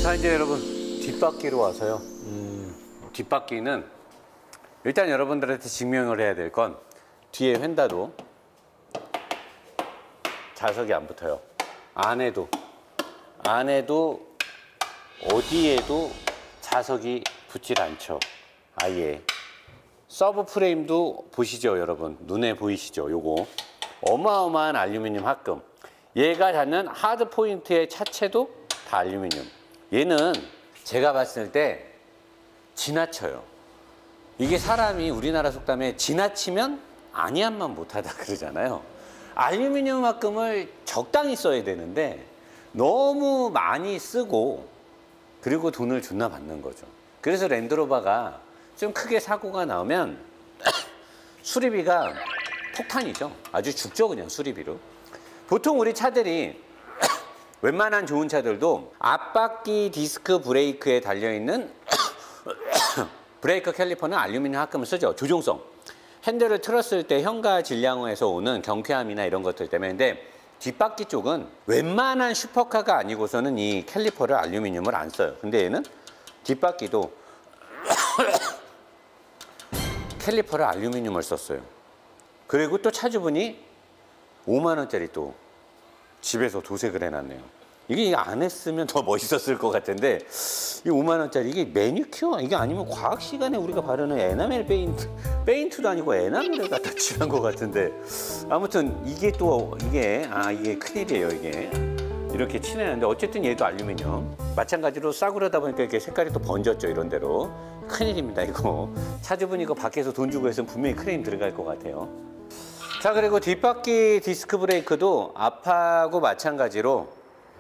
자, 이제 여러분 뒷바퀴로 와서요. 뒷바퀴는 일단 여러분들한테 증명을 해야 될 건 뒤에 휀다도 자석이 안 붙어요. 안에도 어디에도 자석이 붙질 않죠. 아예. 서브 프레임도 보시죠, 여러분. 눈에 보이시죠? 요거 어마어마한 알루미늄 합금. 얘가 닿는 하드 포인트의 차체도 다 알루미늄. 얘는 제가 봤을 때 지나쳐요. 이게 사람이 우리나라 속담에 지나치면 아니한만 못하다 그러잖아요. 알루미늄 합금을 적당히 써야 되는데 너무 많이 쓰고 그리고 돈을 존나 받는 거죠. 그래서 랜드로버가 좀 크게 사고가 나오면 수리비가 폭탄이죠. 아주 죽죠, 그냥 수리비로. 보통 우리 차들이 웬만한 좋은 차들도 앞바퀴 디스크 브레이크에 달려있는 브레이크 캘리퍼는 알루미늄 합금을 쓰죠. 조종성. 핸들을 틀었을 때 현가 질량에서 오는 경쾌함이나 이런 것들 때문에. 근데 뒷바퀴 쪽은 웬만한 슈퍼카가 아니고서는 이 캘리퍼를 알루미늄을 안 써요. 근데 얘는 뒷바퀴도 캘리퍼를 알루미늄을 썼어요. 그리고 또 차주분이 5만 원짜리 또 집에서 도색을 해놨네요. 이게 안 했으면 더 멋있었을 것 같은데 이 5만 원짜리 이게 매니큐어 이게 아니면 과학 시간에 우리가 바르는 에나멜 페인트도 아니고 에나멜을 갖다 칠한 것 같은데 아무튼 이게 또 이게 큰일이에요. 이게 이렇게 칠해놨는데 어쨌든 얘도 알루미늄 마찬가지로 싸구려다 보니까 이렇게 색깔이 또 번졌죠. 이런 대로 큰일입니다. 이거 차주분 이거 밖에서 돈 주고 했으면 분명히 크레임 들어갈 것 같아요. 자, 그리고 뒷바퀴 디스크 브레이크도 앞하고 마찬가지로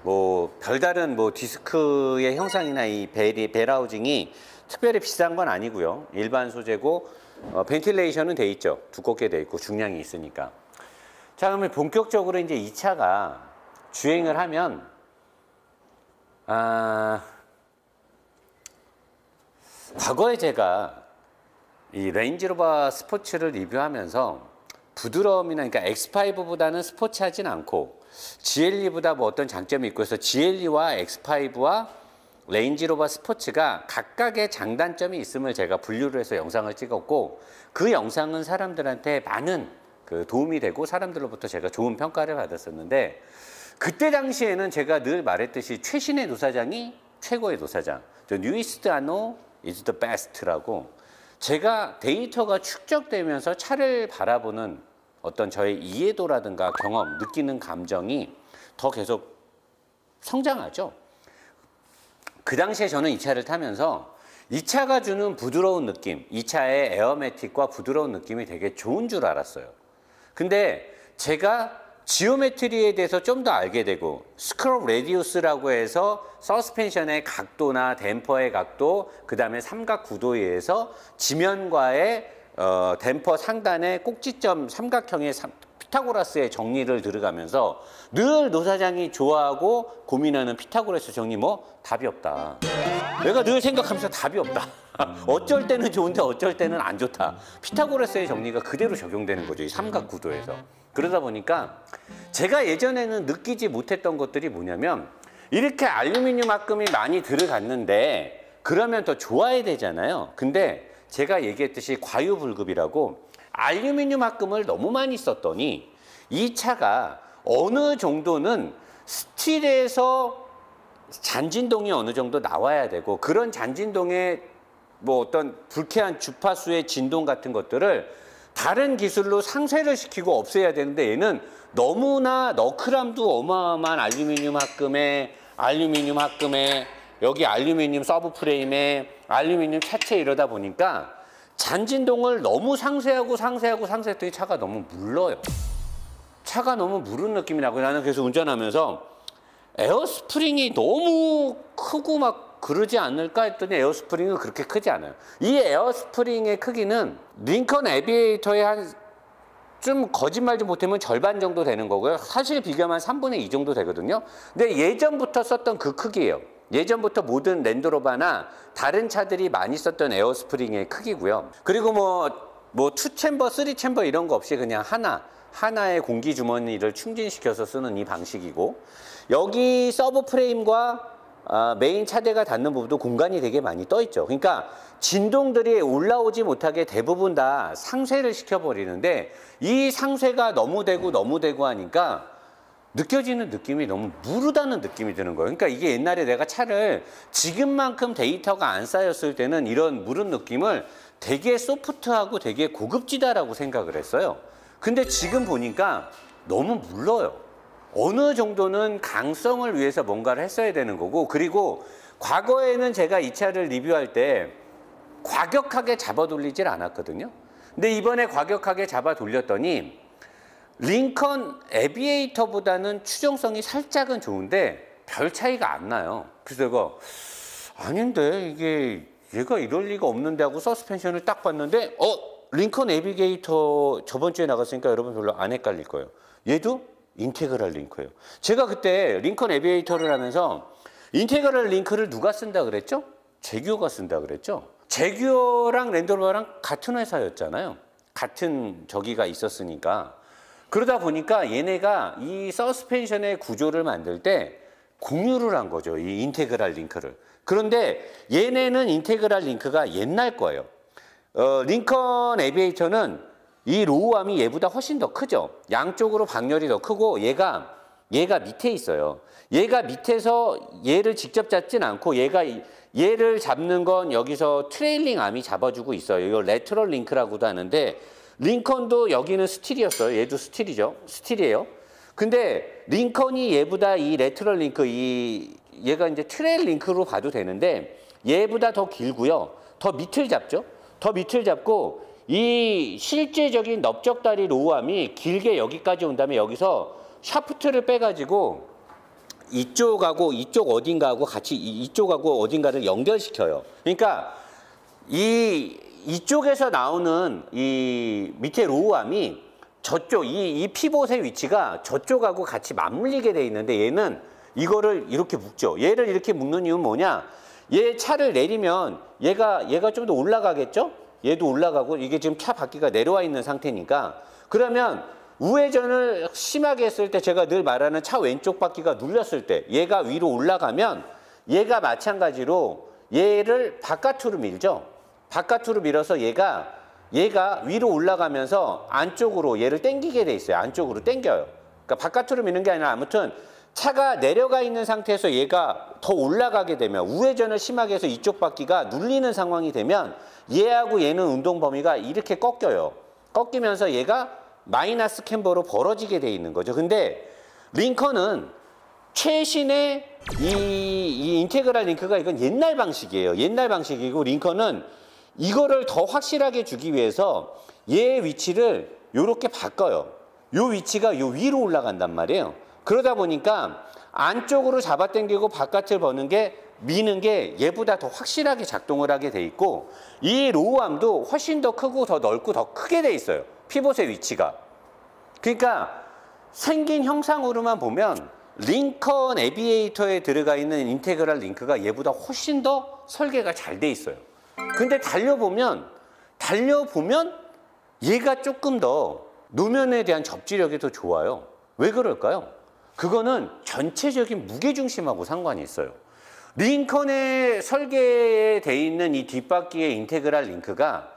뭐 별다른 뭐 디스크의 형상이나 이 벨 하우징이 특별히 비싼 건 아니고요. 일반 소재고 벤틸레이션은 돼 있죠. 두껍게 돼 있고 중량이 있으니까. 자, 그러면 본격적으로 이제 이 차가 주행을 하면 과거에 제가 이 레인지로버 스포츠를 리뷰하면서 부드러움이나 그러니까 X5보다는 스포츠하진 않고 GLE보다 뭐 어떤 장점이 있고 해서 GLE와 X5와 레인지로버 스포츠가 각각의 장단점이 있음을 제가 분류를 해서 영상을 찍었고 그 영상은 사람들한테 많은 그 도움이 되고 사람들로부터 제가 좋은 평가를 받았었는데 그때 당시에는 제가 늘 말했듯이 최신의 노사장이 최고의 노사장. The newest I know is the best라고 제가 데이터가 축적되면서 차를 바라보는 어떤 저의 이해도라든가 경험, 느끼는 감정이 더 계속 성장하죠. 그 당시에 저는 이 차를 타면서 이 차가 주는 부드러운 느낌, 이 차의 에어매틱과 부드러운 느낌이 되게 좋은 줄 알았어요. 근데 제가 지오메트리에 대해서 좀 더 알게 되고 스크럽 레디우스라고 해서 서스펜션의 각도나 댐퍼의 각도, 그 다음에 삼각 구도에 의해서 지면과의 댐퍼 상단의 꼭지점 삼각형의 피타고라스의 정리를 들어가면서 늘 노사장이 좋아하고 고민하는 피타고라스 정리 뭐 답이 없다. 내가 늘 생각하면서 답이 없다. 어쩔 때는 좋은데 어쩔 때는 안 좋다. 피타고라스의 정리가 그대로 적용되는 거죠. 이 삼각 구도에서. 그러다 보니까 제가 예전에는 느끼지 못했던 것들이 뭐냐면 이렇게 알루미늄 합금이 많이 들어갔는데 그러면 더 좋아야 되잖아요. 근데 제가 얘기했듯이 과유불급이라고 알루미늄 합금을 너무 많이 썼더니 이 차가 어느 정도는 스틸에서 잔진동이 어느 정도 나와야 되고 그런 잔진동의 뭐 어떤 불쾌한 주파수의 진동 같은 것들을 다른 기술로 상쇄를 시키고 없애야 되는데 얘는 너무나 너클함도 어마어마한 알루미늄 합금에 여기 알루미늄 서브 프레임에 알루미늄 차체 이러다 보니까 잔진동을 너무 상쇄했더니 차가 너무 물러요. 차가 너무 무른 느낌이 나고 나는 그래서 운전하면서 에어스프링이 너무 크고 막 그러지 않을까 했더니 에어스프링은 그렇게 크지 않아요. 이 에어스프링의 크기는 링컨 에비에이터의 한 좀 거짓말 좀 못하면 절반 정도 되는 거고요. 사실 비교하면 3분의 2 정도 되거든요. 근데 예전부터 썼던 그 크기예요. 예전부터 모든 랜드로버나 다른 차들이 많이 썼던 에어스프링의 크기고요. 그리고 뭐 2챔버, 3챔버 이런 거 없이 그냥 하나의 공기 주머니를 충진시켜서 쓰는 이 방식이고 여기 서브 프레임과 메인 차대가 닿는 부분도 공간이 되게 많이 떠 있죠. 그러니까 진동들이 올라오지 못하게 대부분 다 상쇄를 시켜버리는데 이 상쇄가 너무 되고 하니까 느껴지는 느낌이 너무 무르다는 느낌이 드는 거예요. 그러니까 이게 옛날에 내가 차를 지금만큼 데이터가 안 쌓였을 때는 이런 무른 느낌을 되게 소프트하고 되게 고급지다라고 생각을 했어요. 근데 지금 보니까 너무 물러요. 어느 정도는 강성을 위해서 뭔가를 했어야 되는 거고, 그리고 과거에는 제가 이 차를 리뷰할 때 과격하게 잡아 돌리질 않았거든요. 근데 이번에 과격하게 잡아 돌렸더니 링컨 에비에이터보다는 추종성이 살짝은 좋은데 별 차이가 안 나요. 그래서 내가 아닌데 이게 얘가 이럴 리가 없는데 하고 서스펜션을 딱 봤는데 링컨 에비게이터 저번 주에 나갔으니까 여러분 별로 안 헷갈릴 거예요. 얘도 인테그랄 링크예요. 제가 그때 링컨 에비에이터를 하면서 인테그랄 링크를 누가 쓴다 그랬죠? 제규어가 쓴다 그랬죠? 제규어랑 랜드로버랑 같은 회사였잖아요. 같은 저기가 있었으니까. 그러다 보니까 얘네가 이 서스펜션의 구조를 만들 때 공유를 한 거죠. 이 인테그랄 링크를. 그런데 얘네는 인테그랄 링크가 옛날 거예요. 링컨 에비에이터는 이 로우암이 얘보다 훨씬 더 크죠. 양쪽으로 방열이 더 크고 얘가 밑에 있어요. 얘가 밑에서 얘를 직접 잡진 않고 얘를 잡는 건 여기서 트레일링 암이 잡아주고 있어요. 이걸 레터럴 링크라고도 하는데 링컨도 여기는 스틸이었어요. 얘도 스틸이죠. 스틸이에요. 근데 링컨이 얘보다 이 레터럴 링크 얘가 이제 트레일 링크로 봐도 되는데 얘보다 더 길고요. 더 밑을 잡죠. 더 밑을 잡고 이 실제적인 넓적다리 로우암이 길게 여기까지 온 다음에 여기서 샤프트를 빼가지고 이쪽하고 이쪽 어딘가하고 같이 이쪽하고 어딘가를 연결시켜요. 그러니까 이쪽에서 나오는 이 밑에 로우암이 저쪽 이 피봇의 위치가 저쪽하고 같이 맞물리게 돼 있는데 얘는 이거를 이렇게 묶죠. 얘를 이렇게 묶는 이유는 뭐냐? 얘 차를 내리면 얘가 좀 더 올라가겠죠? 얘도 올라가고 이게 지금 차 바퀴가 내려와 있는 상태니까 그러면 우회전을 심하게 했을 때 제가 늘 말하는 차 왼쪽 바퀴가 눌렸을 때 얘가 위로 올라가면 얘가 마찬가지로 얘를 바깥으로 밀죠. 바깥으로 밀어서 얘가 위로 올라가면서 안쪽으로 얘를 당기게 돼 있어요. 안쪽으로 당겨요. 그러니까 바깥으로 미는 게 아니라 아무튼 차가 내려가 있는 상태에서 얘가 더 올라가게 되면 우회전을 심하게 해서 이쪽 바퀴가 눌리는 상황이 되면 얘하고 얘는 운동 범위가 이렇게 꺾여요. 꺾이면서 얘가 마이너스 캠버로 벌어지게 돼 있는 거죠. 근데 링컨은 최신의 이 인테그랄 링크가 이건 옛날 방식이에요. 옛날 방식이고 링컨은 이거를 더 확실하게 주기 위해서 얘의 위치를 이렇게 바꿔요. 요 위치가 요 위로 올라간단 말이에요. 그러다 보니까 안쪽으로 잡아당기고 바깥을 미는 게 얘보다 더 확실하게 작동을 하게 돼 있고 이 로우암도 훨씬 더 크고 더 넓고 더 크게 돼 있어요. 피봇의 위치가. 그러니까 생긴 형상으로만 보면 링컨 에비에이터에 들어가 있는 인테그랄 링크가 얘보다 훨씬 더 설계가 잘 돼 있어요. 근데 달려보면 얘가 조금 더 노면에 대한 접지력이 더 좋아요. 왜 그럴까요? 그거는 전체적인 무게중심하고 상관이 있어요. 링컨에 설계되어 있는 이 뒷바퀴의 인테그랄 링크가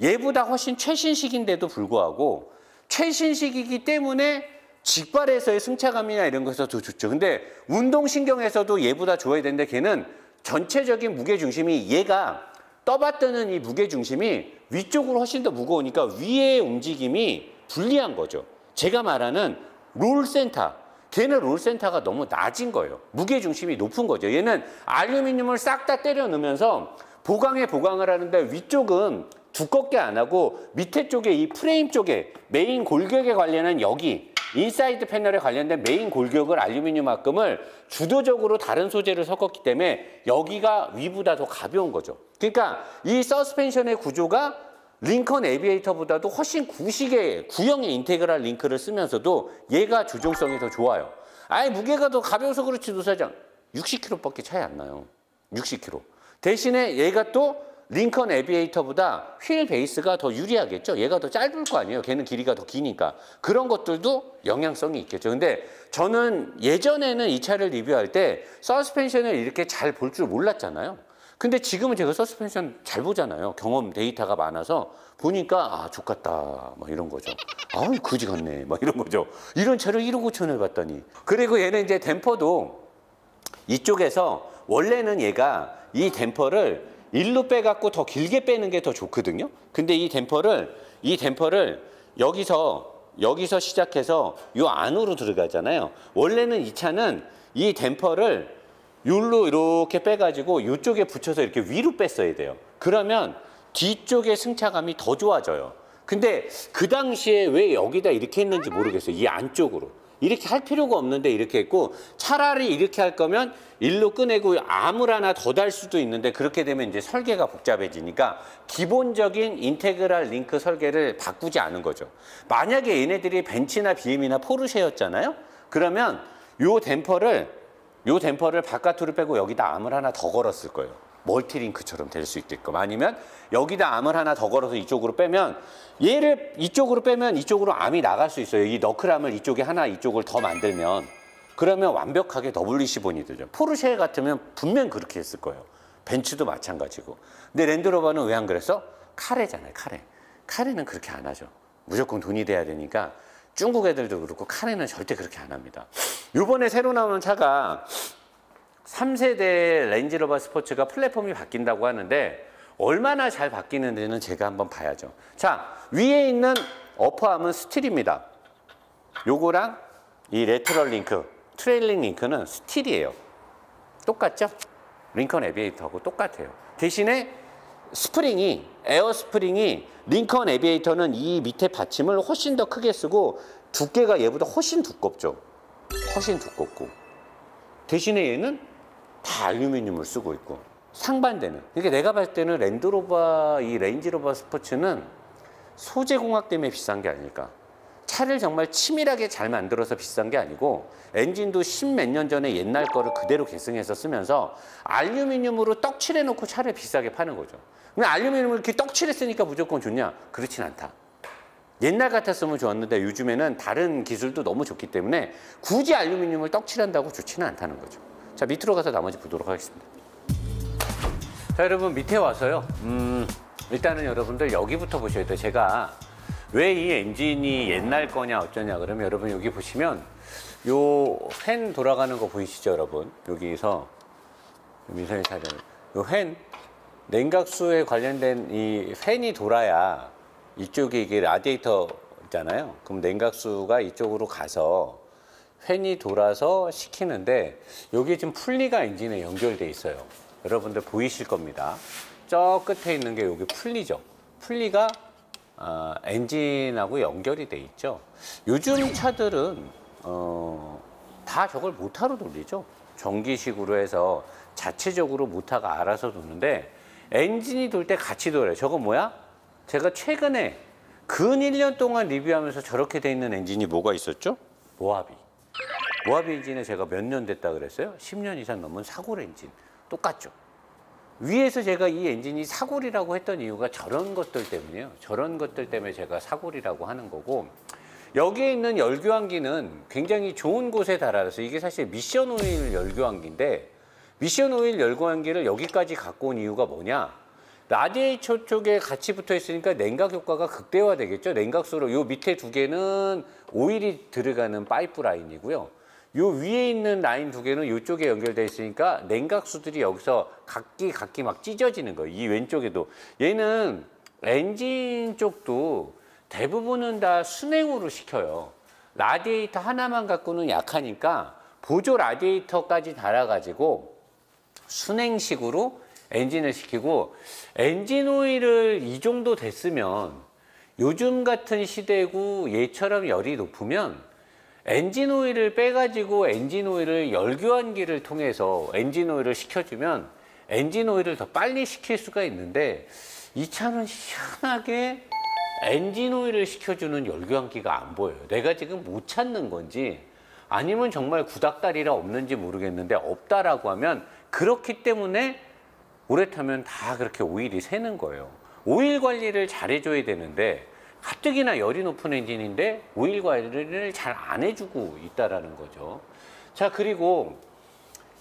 얘보다 훨씬 최신식인데도 불구하고 최신식이기 때문에 직발에서의 승차감이나 이런 것에서도 좋죠. 근데 운동신경에서도 얘보다 좋아야 되는데 걔는 전체적인 무게중심이 얘가 떠받드는 이 무게중심이 위쪽으로 훨씬 더 무거우니까 위의 움직임이 불리한 거죠. 제가 말하는 롤센터. 걔는 롤센터가 너무 낮은 거예요. 무게중심이 높은 거죠. 얘는 알루미늄을 싹 다 때려 넣으면서 보강을 하는데 위쪽은 두껍게 안 하고 밑에 쪽에 이 프레임 쪽에 메인 골격에 관련한 여기 인사이드 패널에 관련된 메인 골격을 알루미늄 합금을 주도적으로 다른 소재를 섞었기 때문에 여기가 위보다 더 가벼운 거죠. 그러니까 이 서스펜션의 구조가 링컨 에비에이터보다도 훨씬 구형의 인테그랄 링크를 쓰면서도 얘가 조종성이 더 좋아요. 아예 무게가 더 가벼워서 그렇지 노사장 60kg밖에 차이 안 나요. 60kg. 대신에 얘가 또 링컨 에비에이터보다 휠 베이스가 더 유리하겠죠. 얘가 더 짧을 거 아니에요. 걔는 길이가 더 기니까. 그런 것들도 영향성이 있겠죠. 근데 저는 예전에는 이 차를 리뷰할 때 서스펜션을 이렇게 잘 볼 줄 몰랐잖아요. 근데 지금은 제가 서스펜션 잘 보잖아요. 경험 데이터가 많아서 보니까 아 좋겠다 막 이런 거죠. 아 그지 같네 막 이런 거죠. 이런 차를 1억 5천을 봤더니. 그리고 얘는 이제 댐퍼도 이쪽에서 원래는 얘가 이 댐퍼를 일로 빼갖고 더 길게 빼는 게 더 좋거든요. 근데 이 댐퍼를 여기서 시작해서 요 안으로 들어가잖아요. 원래는 이 차는 이 댐퍼를 요로 이렇게 빼가지고 이쪽에 붙여서 이렇게 위로 뺐어야 돼요. 그러면 뒤쪽의 승차감이 더 좋아져요. 근데 그 당시에 왜 여기다 이렇게 했는지 모르겠어요. 이 안쪽으로. 이렇게 할 필요가 없는데 이렇게 했고, 차라리 이렇게 할 거면 일로 꺼내고 암을 하나 더 달 수도 있는데, 그렇게 되면 이제 설계가 복잡해지니까 기본적인 인테그랄 링크 설계를 바꾸지 않은 거죠. 만약에 얘네들이 벤츠나 BM이나 포르쉐였잖아요. 그러면 요 댐퍼를 바깥으로 빼고 여기다 암을 하나 더 걸었을 거예요. 멀티링크처럼 될 수 있게끔. 아니면 여기다 암을 하나 더 걸어서 이쪽으로 빼면, 얘를 이쪽으로 빼면 이쪽으로 암이 나갈 수 있어요. 이 너클암을 이쪽에 하나 이쪽을 더 만들면. 그러면 완벽하게 WC 본이 되죠. 포르쉐 같으면 분명 그렇게 했을 거예요. 벤츠도 마찬가지고. 근데 랜드로버는 왜 안 그랬어? 카레잖아요. 카레는 그렇게 안 하죠. 무조건 돈이 돼야 되니까. 중국 애들도 그렇고 카레는 절대 그렇게 안 합니다. 이번에 새로 나오는 차가 3세대 렌지로버 스포츠가 플랫폼이 바뀐다고 하는데, 얼마나 잘 바뀌는지는 제가 한번 봐야죠. 자, 위에 있는 어퍼암은 스틸입니다. 요거랑 이 레터럴 링크, 트레일링 링크는 스틸이에요. 똑같죠? 링컨 에비에이터하고 똑같아요. 대신에 스프링이, 에어 스프링이, 링컨 에비에이터는 이 밑에 받침을 훨씬 더 크게 쓰고 두께가 얘보다 훨씬 두껍죠. 훨씬 두껍고. 대신에 얘는 다 알루미늄을 쓰고 있고. 상반되는. 그러니까 내가 봤을 때는 랜드로버, 이 레인지로버 스포츠는 소재 공학 때문에 비싼 게 아닐까. 차를 정말 치밀하게 잘 만들어서 비싼 게 아니고, 엔진도 10몇 년 전에 옛날 거를 그대로 계승해서 쓰면서 알루미늄으로 떡칠해놓고 차를 비싸게 파는 거죠. 근데 알루미늄을 이렇게 떡칠했으니까 무조건 좋냐? 그렇진 않다. 옛날 같았으면 좋았는데 요즘에는 다른 기술도 너무 좋기 때문에 굳이 알루미늄을 떡칠한다고 좋지는 않다는 거죠. 자, 밑으로 가서 나머지 보도록 하겠습니다. 자, 여러분 밑에 와서요. 일단은 여러분들 여기부터 보셔야 돼요. 제가 왜 이 엔진이 옛날 거냐 어쩌냐 그러면, 여러분 여기 보시면 요 팬 돌아가는 거 보이시죠, 여러분? 여기서 미사일 사전 요 팬, 냉각수에 관련된 이 팬이 돌아야 이쪽에 이게 라디에이터 있잖아요. 그럼 냉각수가 이쪽으로 가서 팬이 돌아서 식히는데, 여기 지금 풀리가 엔진에 연결돼 있어요. 여러분들 보이실 겁니다. 저 끝에 있는 게 여기 풀리죠. 풀리가 엔진하고 연결이 돼 있죠. 요즘 차들은 다 저걸 모터로 돌리죠. 전기식으로 해서 자체적으로 모터가 알아서 도는데, 엔진이 돌 때 같이 돌아요. 저거 뭐야? 제가 최근에 근 1년 동안 리뷰하면서 저렇게 돼 있는 엔진이 뭐가 있었죠? 모하비 엔진에 제가 몇 년 됐다 그랬어요? 10년 이상 넘은 사골 엔진. 똑같죠. 위에서 제가 이 엔진이 사골이라고 했던 이유가 저런 것들 때문이에요. 저런 것들 때문에 제가 사골이라고 하는 거고, 여기에 있는 열교환기는 굉장히 좋은 곳에 달아서, 이게 사실 미션 오일 열교환기인데, 미션 오일 열교환기를 여기까지 갖고 온 이유가 뭐냐? 라디에이터 쪽에 같이 붙어 있으니까 냉각 효과가 극대화되겠죠. 냉각수로 요 밑에 두 개는 오일이 들어가는 파이프 라인이고요. 요 위에 있는 라인 두 개는 이쪽에 연결되어 있으니까 냉각수들이 여기서 각기 막 찢어지는 거예요. 이 왼쪽에도. 얘는 엔진 쪽도 대부분은 다 순행으로 시켜요. 라디에이터 하나만 갖고는 약하니까 보조 라디에이터까지 달아가지고 순행식으로 엔진을 시키고, 엔진 오일을 이 정도 됐으면, 요즘 같은 시대고 얘처럼 열이 높으면 엔진 오일을 빼가지고 엔진 오일을 열교환기를 통해서 엔진 오일을 시켜주면 엔진 오일을 더 빨리 시킬 수가 있는데, 이 차는 희한하게 엔진 오일을 시켜주는 열교환기가 안 보여요. 내가 지금 못 찾는 건지 아니면 정말 구닥다리라 없는지 모르겠는데, 없다라고 하면 그렇기 때문에 오래 타면 다 그렇게 오일이 새는 거예요. 오일 관리를 잘 해줘야 되는데 가뜩이나 열이 높은 엔진인데 오일 관리를 잘 안 해주고 있다라는 거죠. 자, 그리고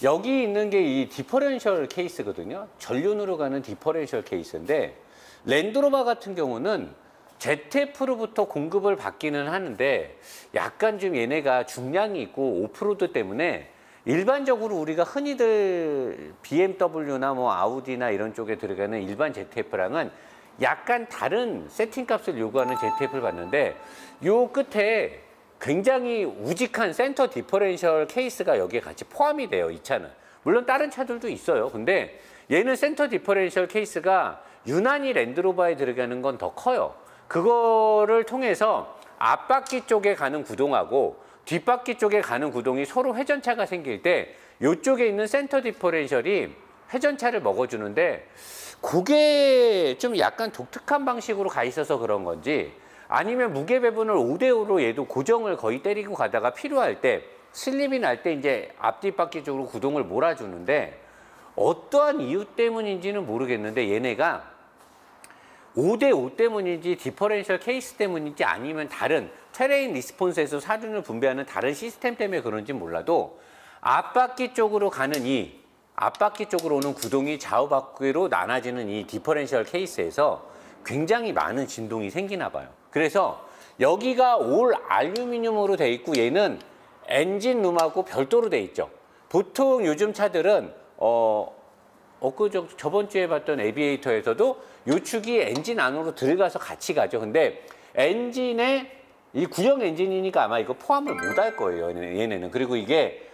여기 있는 게 이 디퍼런셜 케이스거든요. 전륜으로 가는 디퍼런셜 케이스인데 랜드로버 같은 경우는 ZF로부터 공급을 받기는 하는데 약간 좀 얘네가 중량이 있고 오프로드 때문에 일반적으로 우리가 흔히들 BMW나 뭐 아우디나 이런 쪽에 들어가는 일반 ZF랑은 약간 다른 세팅 값을 요구하는 ZF를 봤는데 요 끝에 굉장히 우직한 센터 디퍼런셜 케이스가 여기에 같이 포함이 돼요, 이 차는. 물론 다른 차들도 있어요. 근데 얘는 센터 디퍼런셜 케이스가 유난히 랜드로버에 들어가는 건 더 커요. 그거를 통해서 앞바퀴 쪽에 가는 구동하고 뒷바퀴 쪽에 가는 구동이 서로 회전차가 생길 때 이쪽에 있는 센터 디퍼런셜이 회전차를 먹어주는데 그게 좀 약간 독특한 방식으로 가 있어서 그런 건지 아니면 무게 배분을 5대5로 얘도 고정을 거의 때리고 가다가 필요할 때 슬립이 날 때 이제 앞뒷바퀴 쪽으로 구동을 몰아주는데 어떠한 이유 때문인지는 모르겠는데 얘네가 5대5 때문인지 디퍼런셜 케이스 때문인지 아니면 다른 테레인 리스폰스에서 사륜을 분배하는 다른 시스템 때문에 그런지 몰라도 앞바퀴 쪽으로 가는 이 앞바퀴 쪽으로 오는 구동이 좌우바퀴로 나눠지는 이 디퍼런셜 케이스에서 굉장히 많은 진동이 생기나 봐요. 그래서 여기가 올 알루미늄으로 돼 있고 얘는 엔진룸하고 별도로 돼 있죠. 보통 요즘 차들은 저번 주에 봤던 에비에이터에서도 요 축이 엔진 안으로 들어가서 같이 가죠. 근데 엔진에 이 구형 엔진이니까 아마 이거 포함을 못 할 거예요, 얘네는. 그리고 이게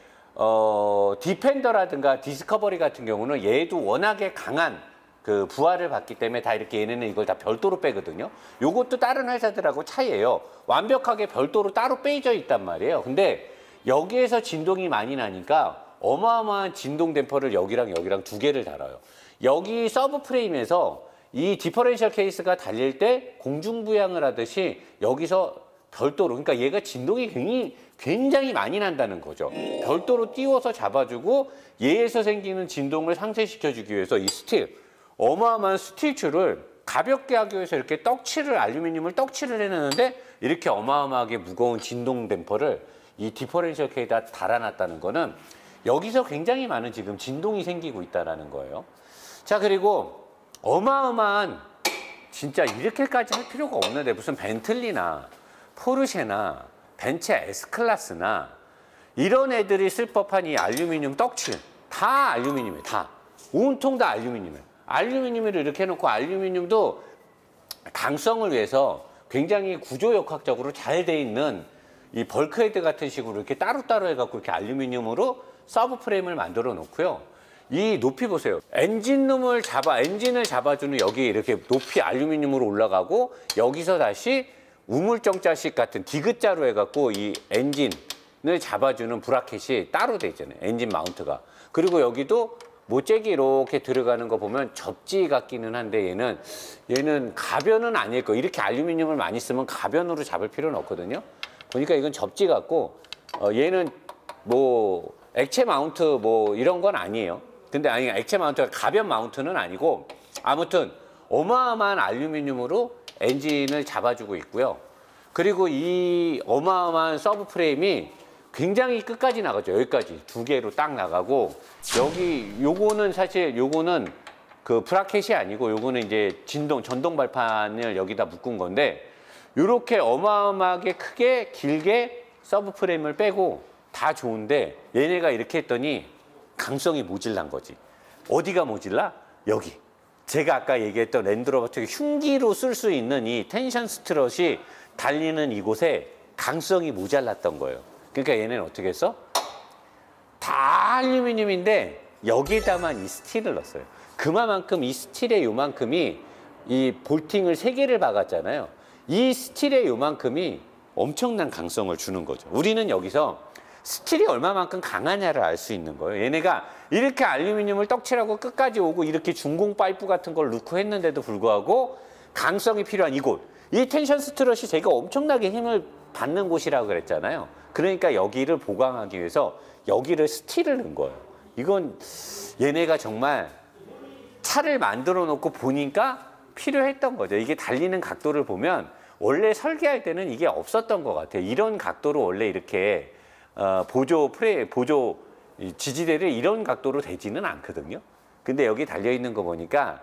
디펜더라든가 디스커버리 같은 경우는 얘도 워낙에 강한 그 부하를 받기 때문에 다 이렇게 얘네는 이걸 다 별도로 빼거든요. 요것도 다른 회사들하고 차이예요. 완벽하게 별도로 따로 빼져 있단 말이에요. 근데 여기에서 진동이 많이 나니까 어마어마한 진동 댐퍼를 여기랑 여기랑 두 개를 달아요. 여기 서브 프레임에서 이 디퍼런셜 케이스가 달릴 때 공중부양을 하듯이 여기서 별도로, 그러니까 얘가 진동이 굉장히 많이 난다는 거죠. 별도로 띄워서 잡아주고 얘에서 생기는 진동을 상쇄시켜주기 위해서 이 스틸, 어마어마한 스틸줄을 가볍게 하기 위해서 이렇게 알루미늄을 떡칠을 해내는데 이렇게 어마어마하게 무거운 진동 댐퍼를 이 디퍼런셜 케이스에다 달아놨다는 거는 여기서 굉장히 많은 지금 진동이 생기고 있다는 거예요. 자, 그리고 어마어마한 진짜 이렇게까지 할 필요가 없는데 무슨 벤틀리나 포르쉐나 벤츠 S클래스나 이런 애들이 쓸 법한 이 알루미늄 떡칠 다 알루미늄이에요. 다. 온통 다 알루미늄이에요. 알루미늄을 이렇게 해놓고 알루미늄도 강성을 위해서 굉장히 구조역학적으로 잘 돼 있는 이 벌크헤드 같은 식으로 이렇게 따로따로 해갖고 이렇게 알루미늄으로 서브 프레임을 만들어 놓고요. 이 높이 보세요. 엔진을 잡아주는 여기 이렇게 높이 알루미늄으로 올라가고 여기서 다시 우물정자식 같은 디귿자로 해갖고 이 엔진을 잡아주는 브라켓이 따로 돼 있잖아요. 엔진 마운트가. 그리고 여기도 모잭이 이렇게 들어가는 거 보면 접지 같기는 한데 얘는 가변은 아닐 거예요. 이렇게 알루미늄을 많이 쓰면 가변으로 잡을 필요는 없거든요. 보니까 이건 접지 같고 얘는 뭐 액체 마운트 뭐 이런 건 아니에요. 근데 아니 액체 마운트가 가변 마운트는 아니고 아무튼 어마어마한 알루미늄으로 엔진을 잡아주고 있고요. 그리고 이 어마어마한 서브 프레임이 굉장히 끝까지 나가죠. 여기까지 두 개로 딱 나가고 요거는 사실 그 브라켓이 아니고 요거는 이제 전동 발판을 여기다 묶은 건데 요렇게 어마어마하게 크게 길게 서브 프레임을 빼고 다 좋은데 얘네가 이렇게 했더니 강성이 모질란 거지. 어디가 모질라? 여기. 제가 아까 얘기했던 랜드로버 특히 흉기로 쓸 수 있는 이 텐션 스트럿이 달리는 이곳에 강성이 모자랐던 거예요. 그러니까 얘네는 어떻게 했어? 다 알루미늄인데 여기에다만 이 스틸을 넣었어요. 그만큼 이 스틸의 요만큼이 이 볼팅을 3개를 박았잖아요. 이 스틸의 요만큼이 엄청난 강성을 주는 거죠. 우리는 여기서 스틸이 얼마만큼 강하냐를 알 수 있는 거예요. 얘네가 이렇게 알루미늄을 떡칠하고 끝까지 오고 이렇게 중공 파이프 같은 걸 넣고 했는데도 불구하고 강성이 필요한 이곳. 이 텐션 스트럿이 제가 엄청나게 힘을 받는 곳이라고 그랬잖아요. 그러니까 여기를 보강하기 위해서 여기를 스틸을 넣은 거예요. 이건 얘네가 정말 차를 만들어 놓고 보니까 필요했던 거죠. 이게 달리는 각도를 보면 원래 설계할 때는 이게 없었던 것 같아요. 이런 각도로 원래 이렇게 보조 지지대를 이런 각도로 되지는 않거든요. 근데 여기 달려 있는 거 보니까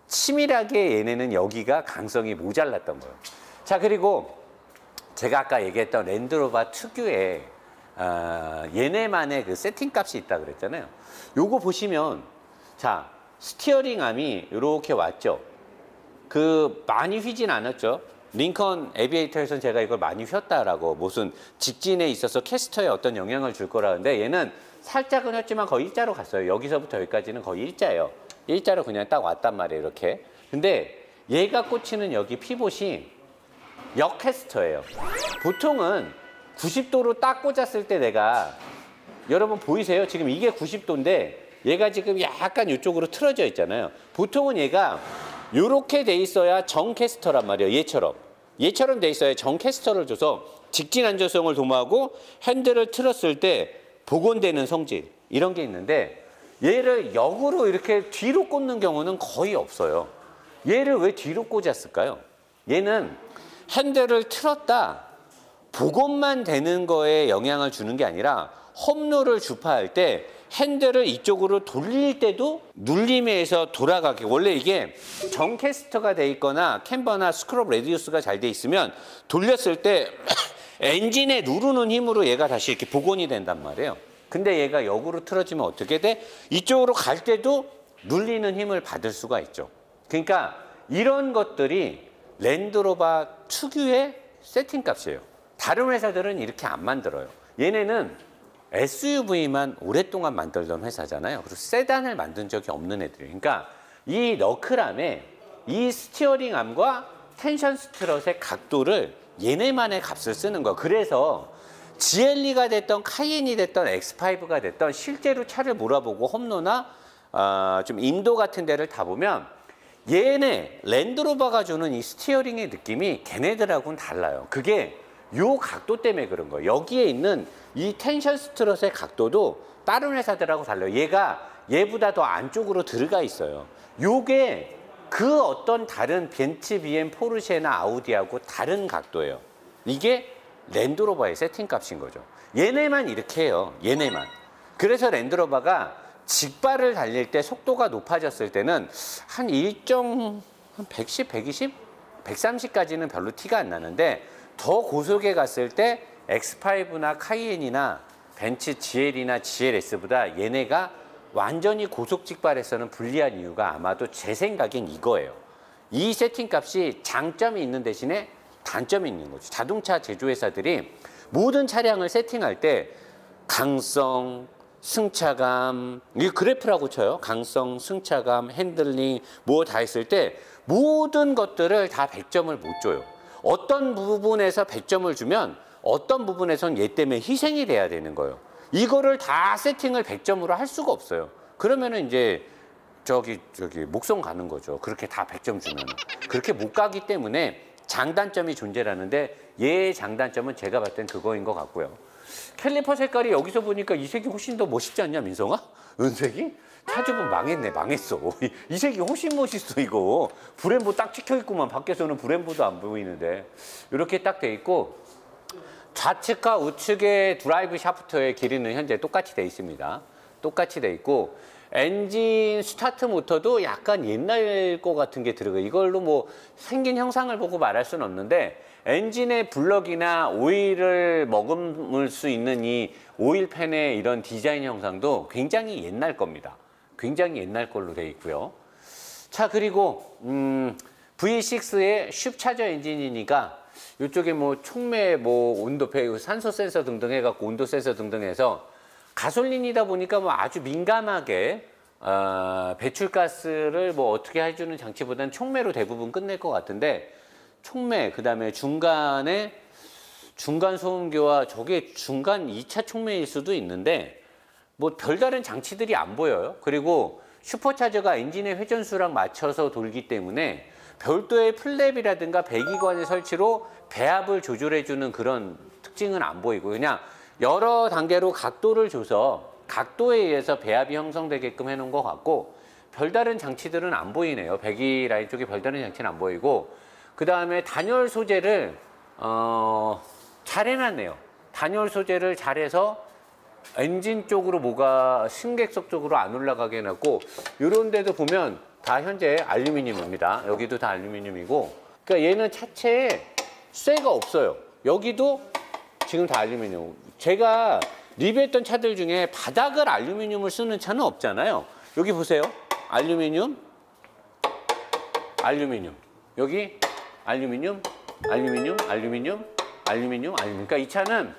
치밀하게 얘네는 여기가 강성이 모자랐던 거예요. 자, 그리고 제가 아까 얘기했던 랜드로버 특유의 얘네만의 그 세팅 값이 있다 그랬잖아요. 요거 보시면 자, 스티어링 암이 이렇게 왔죠. 그 많이 휘진 않았죠. 링컨 에비에이터에서는 제가 이걸 많이 휘었다라고 무슨 직진에 있어서 캐스터에 어떤 영향을 줄 거라는데 얘는 살짝은 휘었지만 거의 일자로 갔어요. 여기서부터 여기까지는 거의 일자예요. 일자로 그냥 딱 왔단 말이에요. 이렇게. 근데 얘가 꽂히는 여기 피봇이 역캐스터예요. 보통은 90도로 딱 꽂았을 때 내가 여러분 보이세요? 지금 이게 90도인데 얘가 지금 약간 이쪽으로 틀어져 있잖아요. 보통은 얘가 이렇게 돼 있어야 정캐스터란 말이에요. 얘처럼 돼 있어야 정캐스터를 줘서 직진 안정성을 도모하고 핸들을 틀었을 때 복원되는 성질 이런 게 있는데 얘를 역으로 이렇게 뒤로 꽂는 경우는 거의 없어요. 얘를 왜 뒤로 꽂았을까요? 얘는 핸들을 틀었다 복원만 되는 거에 영향을 주는 게 아니라 홈롤을 주파할 때 핸들을 이쪽으로 돌릴 때도 눌림에 의해서 돌아가게 원래 이게 정캐스터가 돼 있거나 캠버나 스크럽 레디우스가 잘 돼 있으면 돌렸을 때 엔진에 누르는 힘으로 얘가 다시 이렇게 복원이 된단 말이에요. 근데 얘가 역으로 틀어지면 어떻게 돼? 이쪽으로 갈 때도 눌리는 힘을 받을 수가 있죠. 그러니까 이런 것들이 랜드로버 특유의 세팅 값이에요. 다른 회사들은 이렇게 안 만들어요. 얘네는 SUV만 오랫동안 만들던 회사잖아요. 그리고 세단을 만든 적이 없는 애들이에요. 그러니까 이 너클암에 이 스티어링 암과 텐션 스트럿의 각도를 얘네만의 값을 쓰는 거예요. 그래서 GLE가 됐던 카이엔이 됐던 X5가 됐던 실제로 차를 몰아보고 홈로나 좀 인도 같은 데를 다 보면 얘네 랜드로버가 주는 이 스티어링의 느낌이 걔네들하고는 달라요. 그게 요 각도 때문에 그런 거예요. 여기에 있는 이 텐션 스트럿의 각도도 다른 회사들하고 달라요. 얘가 얘보다 더 안쪽으로 들어가 있어요. 요게 그 어떤 다른 벤츠, BM, 포르쉐나 아우디하고 다른 각도예요. 이게 랜드로버의 세팅 값인 거죠. 얘네만 이렇게 해요. 얘네만. 그래서 랜드로버가 직발을 달릴 때 속도가 높아졌을 때는 한 110, 120, 130까지는 별로 티가 안 나는데 더 고속에 갔을 때 X5나 카이엔이나 벤츠 GL이나 GLS보다 얘네가 완전히 고속 직발에서는 불리한 이유가 아마도 제 생각엔 이거예요. 이 세팅 값이 장점이 있는 대신에 단점이 있는 거죠. 자동차 제조회사들이 모든 차량을 세팅할 때 강성, 승차감, 이 그래프라고 쳐요. 강성, 승차감, 핸들링 뭐 다 했을 때 모든 것들을 다 100점을 못 줘요. 어떤 부분에서 100점을 주면 어떤 부분에선 얘 때문에 희생이 돼야 되는 거예요. 이거를 다 세팅을 100점으로 할 수가 없어요. 그러면은 이제 저기 목성 가는 거죠. 그렇게 다 100점 주면. 그렇게 못 가기 때문에 장단점이 존재하는데 얘의 장단점은 제가 봤을 땐 그거인 것 같고요. 캘리퍼 색깔이 여기서 보니까 이 색이 훨씬 더 멋있지 않냐, 민성아? 은색이? 차주분 망했네, 망했어. 이 색이 훨씬 멋있어, 이거. 브렘보 딱 찍혀있구만. 밖에서는 브렘보도 안 보이는데. 이렇게 딱 돼 있고 좌측과 우측의 드라이브 샤프트의 길이는 현재 똑같이 돼 있습니다. 똑같이 돼 있고 엔진 스타트 모터도 약간 옛날 거 같은 게 들어가요. 이걸로 뭐 생긴 형상을 보고 말할 수는 없는데 엔진의 블럭이나 오일을 머금을 수 있는 이 오일팬의 이런 디자인 형상도 굉장히 옛날 겁니다. 굉장히 옛날 걸로 돼 있고요. 자, 그리고 V6의 슈차저 엔진이니까 이쪽에 뭐 촉매, 뭐 온도, 산소 센서 등등 해갖고 온도 센서 등등 해서 가솔린이다 보니까 뭐 아주 민감하게 배출가스를 뭐 어떻게 해주는 장치보다는 촉매로 대부분 끝낼 것 같은데 촉매, 그 다음에 중간에 중간 소음기와 저게 중간 2차 촉매일 수도 있는데 뭐 별다른 장치들이 안 보여요. 그리고 슈퍼차저가 엔진의 회전수랑 맞춰서 돌기 때문에 별도의 플랩이라든가 배기관의 설치로 배압을 조절해주는 그런 특징은 안 보이고 그냥 여러 단계로 각도를 줘서 각도에 의해서 배압이 형성되게끔 해놓은 것 같고 별다른 장치들은 안 보이네요. 배기 라인 쪽에 별다른 장치는 안 보이고, 그 다음에 단열 소재를 잘 해놨네요. 단열 소재를 잘해서 엔진 쪽으로 뭐가 승객석 쪽으로 안 올라가게 해놨고, 이런 데도 보면 다 현재 알루미늄입니다. 여기도 다 알루미늄이고, 그러니까 얘는 차체에 쇠가 없어요. 여기도 지금 다 알루미늄. 제가 리뷰했던 차들 중에 바닥을 알루미늄을 쓰는 차는 없잖아요. 여기 보세요. 알루미늄, 알루미늄. 여기 알루미늄, 알루미늄, 알루미늄, 알루미늄, 알루미늄. 그러니까 이 차는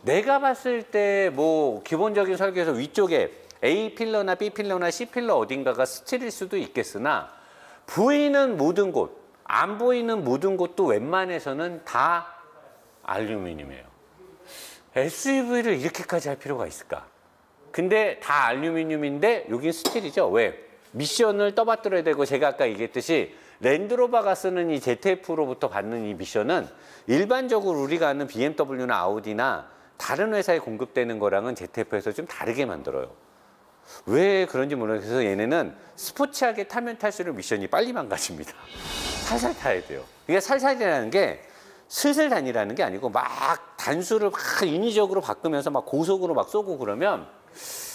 내가 봤을 때 뭐 기본적인 설계에서 위쪽에 A 필러나 B 필러나 C 필러 어딘가가 스틸일 수도 있겠으나, 보이는 모든 곳, 안 보이는 모든 곳도 웬만해서는 다 알루미늄이에요. SUV를 이렇게까지 할 필요가 있을까? 근데 다 알루미늄인데 여긴 스틸이죠. 왜? 미션을 떠받들어야 되고, 제가 아까 얘기했듯이 랜드로버가 쓰는 이 ZF로부터 받는 이 미션은 일반적으로 우리가 아는 BMW나 아우디나 다른 회사에 공급되는 거랑은 ZF에서 좀 다르게 만들어요. 왜 그런지 모르겠어서 얘네는 스포츠하게 타면 탈수록 미션이 빨리 망가집니다. 살살 타야 돼요. 이게 살살이라는 게 슬슬 다니라는 게 아니고, 막 단수를 막 인위적으로 바꾸면서 막 고속으로 막 쏘고 그러면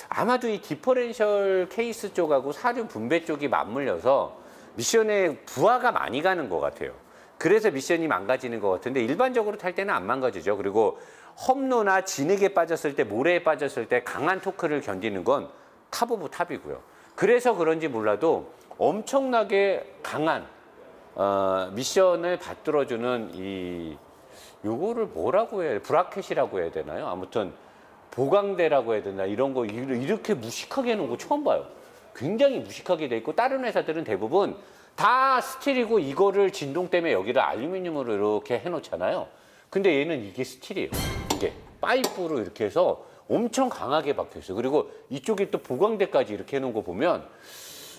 아마도 이 디퍼렌셜 케이스 쪽하고 사륜 분배 쪽이 맞물려서 미션에 부하가 많이 가는 것 같아요. 그래서 미션이 망가지는 것 같은데, 일반적으로 탈 때는 안 망가지죠. 그리고 험로나 진흙에 빠졌을 때, 모래에 빠졌을 때 강한 토크를 견디는 건 탑 오브 탑이고요. 그래서 그런지 몰라도 엄청나게 강한 미션을 받들어주는 요거를 뭐라고 해야, 브라켓이라고 해야 되나요? 아무튼 보강대라고 해야 되나, 이런 거 이렇게 무식하게 해놓은 거 처음 봐요. 굉장히 무식하게 돼 있고, 다른 회사들은 대부분 다 스틸이고 이거를 진동 때문에 여기를 알루미늄으로 이렇게 해놓잖아요. 근데 얘는 이게 스틸이에요. 이게 파이프로 이렇게 해서 엄청 강하게 박혀 있어요. 그리고 이쪽에 또 보강대까지 이렇게 해놓은 거 보면,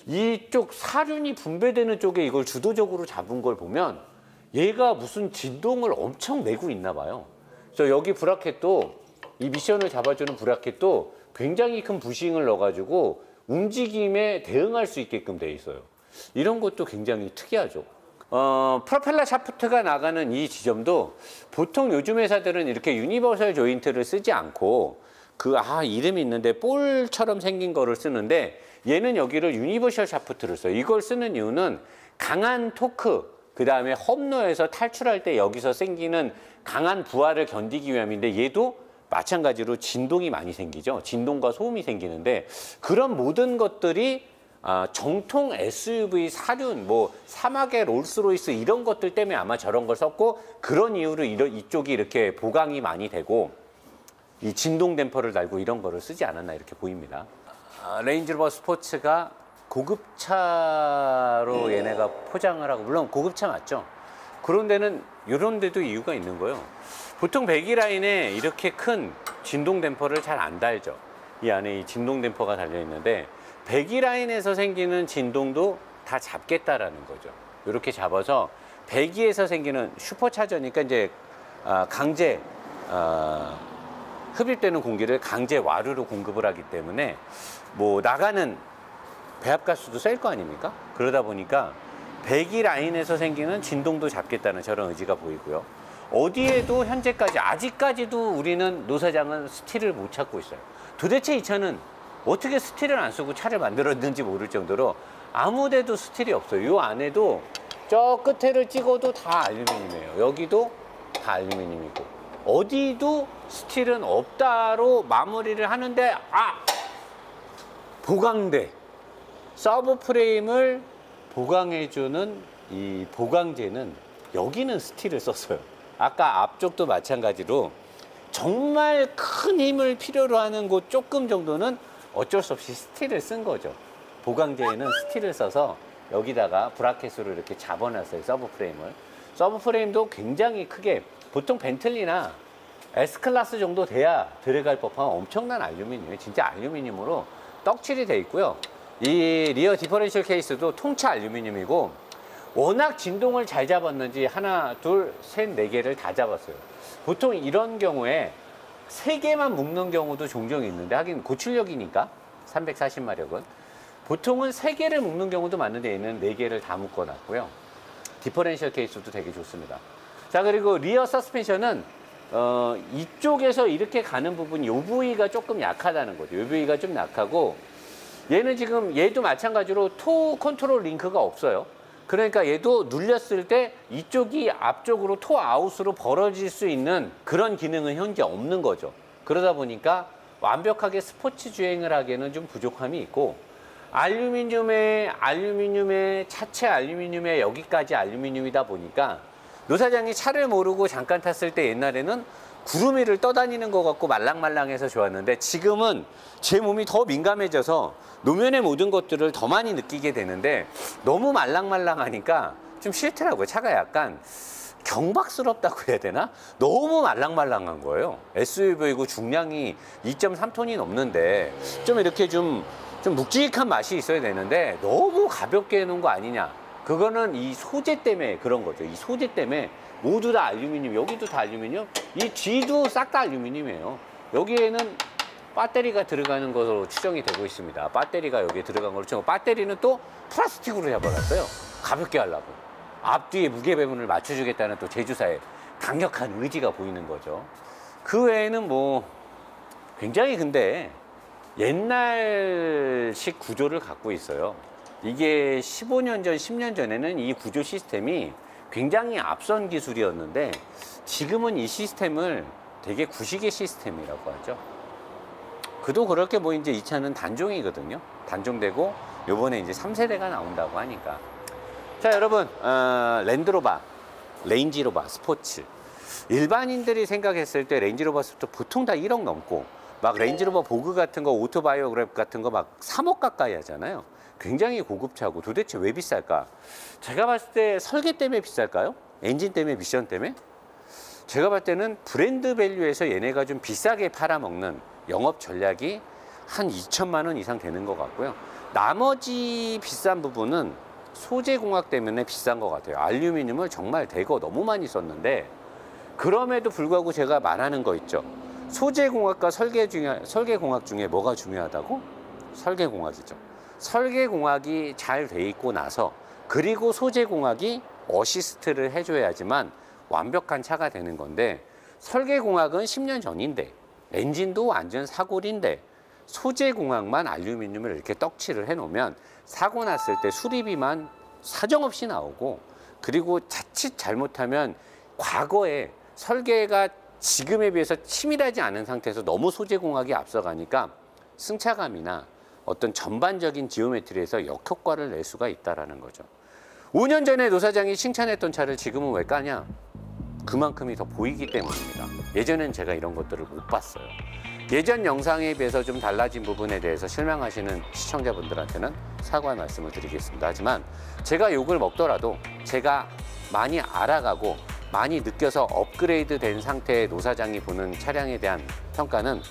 이쪽 사륜이 분배되는 쪽에 이걸 주도적으로 잡은 걸 보면 얘가 무슨 진동을 엄청 내고 있나 봐요. 그래서 여기 브라켓도, 이 미션을 잡아주는 브라켓도 굉장히 큰 부싱을 넣어가지고 움직임에 대응할 수 있게끔 돼 있어요. 이런 것도 굉장히 특이하죠. 프로펠러 샤프트가 나가는 이 지점도 보통 요즘 회사들은 이렇게 유니버설 조인트를 쓰지 않고 이름이 있는데 볼처럼 생긴 거를 쓰는데, 얘는 여기를 유니버설 샤프트를 써요. 이걸 쓰는 이유는 강한 토크, 그 다음에 험로에서 탈출할 때 여기서 생기는 강한 부하를 견디기 위함인데, 얘도 마찬가지로 진동이 많이 생기죠. 진동과 소음이 생기는데, 그런 모든 것들이 정통 SUV 사륜, 뭐 사막의 롤스로이스 이런 것들 때문에 아마 저런 걸 썼고, 그런 이유로 이쪽이 이렇게 보강이 많이 되고 이 진동 댐퍼를 달고 이런 거를 쓰지 않았나 이렇게 보입니다. 레인지로버 스포츠가 고급차로 얘네가 포장을 하고, 물론 고급차 맞죠. 그런 데는 이런 데도 이유가 있는 거예요. 보통 배기 라인에 이렇게 큰 진동 댐퍼를 잘 안 달죠. 이 안에 이 진동 댐퍼가 달려 있는데, 배기 라인에서 생기는 진동도 다 잡겠다라는 거죠. 이렇게 잡아서 배기에서 생기는 슈퍼차저니까 이제 강제 흡입되는 공기를 강제 와류로 공급을 하기 때문에 뭐 나가는 배합가스도 셀 거 아닙니까? 그러다 보니까 배기 라인에서 생기는 진동도 잡겠다는 저런 의지가 보이고요. 어디에도 현재까지, 아직까지도 우리는 노사장은 스틸을 못 찾고 있어요. 도대체 이 차는 어떻게 스틸을 안 쓰고 차를 만들었는지 모를 정도로 아무 데도 스틸이 없어요. 이 안에도 저 끝에를 찍어도 다 알루미늄이에요. 여기도 다 알루미늄이고, 어디도 스틸은 없다로 마무리를 하는데, 보강대, 서브 프레임을 보강해주는 이 보강재는 여기는 스틸을 썼어요. 아까 앞쪽도 마찬가지로 정말 큰 힘을 필요로 하는 곳 조금 정도는 어쩔 수 없이 스틸을 쓴 거죠. 보강재에는 스틸을 써서 여기다가 브라켓으로 이렇게 잡아놨어요. 서브 프레임을. 서브 프레임도 굉장히 크게, 보통 벤틀리나 S클래스 정도 돼야 들어갈 법한 엄청난 알루미늄이에요. 진짜 알루미늄으로 떡칠이 돼 있고요. 이 리어 디퍼런셜 케이스도 통짜 알루미늄이고, 워낙 진동을 잘 잡았는지 하나, 둘, 셋, 네 개를 다 잡았어요. 보통 이런 경우에 세 개만 묶는 경우도 종종 있는데, 하긴 고출력이니까 340마력은 보통은 3개를 묶는 경우도 많은데 얘는 4개를 다 묶어놨고요. 디퍼렌셜 케이스도 되게 좋습니다. 자, 그리고 리어 서스펜션은 이쪽에서 이렇게 가는 부분, 요 부위가 조금 약하다는 거죠. 요 부위가 좀 약하고, 얘는 지금 얘도 마찬가지로 토 컨트롤 링크가 없어요. 그러니까 얘도 눌렸을 때 이쪽이 앞쪽으로 토 아웃으로 벌어질 수 있는 그런 기능은 현재 없는 거죠. 그러다 보니까 완벽하게 스포츠 주행을 하기에는 좀 부족함이 있고, 알루미늄에 차체 알루미늄에 여기까지 알루미늄이다 보니까 노 사장이 차를 모르고 잠깐 탔을 때 옛날에는 구름 위를 떠다니는 것 같고 말랑말랑해서 좋았는데, 지금은 제 몸이 더 민감해져서 노면의 모든 것들을 더 많이 느끼게 되는데, 너무 말랑말랑하니까 좀 싫더라고요. 차가 약간 경박스럽다고 해야 되나? 너무 말랑말랑한 거예요. SUV이고 중량이 2.3톤이 넘는데 좀 이렇게 좀 묵직한 맛이 있어야 되는데 너무 가볍게 해놓은 거 아니냐. 그거는 이 소재 때문에 그런 거죠. 이 소재 때문에 모두 다 알루미늄, 여기도 다 알루미늄, 이 뒤도 싹 다 알루미늄이에요. 여기에는 배터리가 들어가는 것으로 추정이 되고 있습니다. 배터리가 여기에 들어간 걸로 치고, 배터리는 또 플라스틱으로 잡아놨어요. 가볍게 하려고. 앞뒤에 무게 배분을 맞춰주겠다는 또 제주사의 강력한 의지가 보이는 거죠. 그 외에는 뭐 굉장히 근데 옛날식 구조를 갖고 있어요. 이게 15년 전, 10년 전에는 이 구조 시스템이 굉장히 앞선 기술이었는데, 지금은 이 시스템을 되게 구시계 시스템이라고 하죠. 그도 그렇게 뭐 이제 이 차는 단종이거든요. 단종되고 요번에 이제 3세대가 나온다고 하니까. 자, 여러분, 랜드로버, 레인지로버 스포츠. 일반인들이 생각했을 때 레인지로버 스포츠 보통 다 1억 넘고, 막 레인지로버 보그 같은 거, 오토바이오그래프 같은 거 막 3억 가까이 하잖아요. 굉장히 고급차고 도대체 왜 비쌀까? 제가 봤을 때 설계 때문에 비쌀까요? 엔진 때문에, 미션 때문에? 제가 봤을 때는 브랜드 밸류에서 얘네가 좀 비싸게 팔아먹는 영업 전략이 한 2천만 원 이상 되는 것 같고요. 나머지 비싼 부분은 소재 공학 때문에 비싼 것 같아요. 알루미늄을 정말 대거 너무 많이 썼는데, 그럼에도 불구하고 제가 말하는 거 있죠. 소재 공학과 설계 공학 중에 뭐가 중요하다고? 설계 공학이죠. 설계 공학이 잘 돼 있고 나서, 그리고 소재 공학이 어시스트를 해줘야지만 완벽한 차가 되는 건데, 설계 공학은 10년 전인데, 엔진도 완전 사골인데, 소재 공학만 알루미늄을 이렇게 떡칠을 해놓으면 사고 났을 때 수리비만 사정없이 나오고, 그리고 자칫 잘못하면 과거에 설계가 지금에 비해서 치밀하지 않은 상태에서 너무 소재 공학이 앞서가니까 승차감이나 어떤 전반적인 지오메트리에서 역효과를 낼 수가 있다는 거죠. 5년 전에 노 사장이 칭찬했던 차를 지금은 왜 까냐? 그만큼이 더 보이기 때문입니다. 예전엔 제가 이런 것들을 못 봤어요. 예전 영상에 비해서 좀 달라진 부분에 대해서 실망하시는 시청자분들한테는 사과의 말씀을 드리겠습니다. 하지만 제가 욕을 먹더라도 제가 많이 알아가고 많이 느껴서 업그레이드 된 상태의 노 사장이 보는 차량에 대한 평가는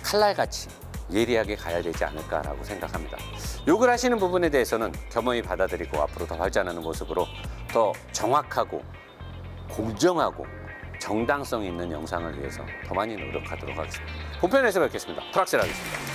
칼날같이 예리하게 가야 되지 않을까라고 생각합니다. 욕을 하시는 부분에 대해서는 겸허히 받아들이고 앞으로 더 발전하는 모습으로 더 정확하고 공정하고 정당성 있는 영상을 위해서 더 많이 노력하도록 하겠습니다. 본편에서 뵙겠습니다. 프락셀 하겠습니다.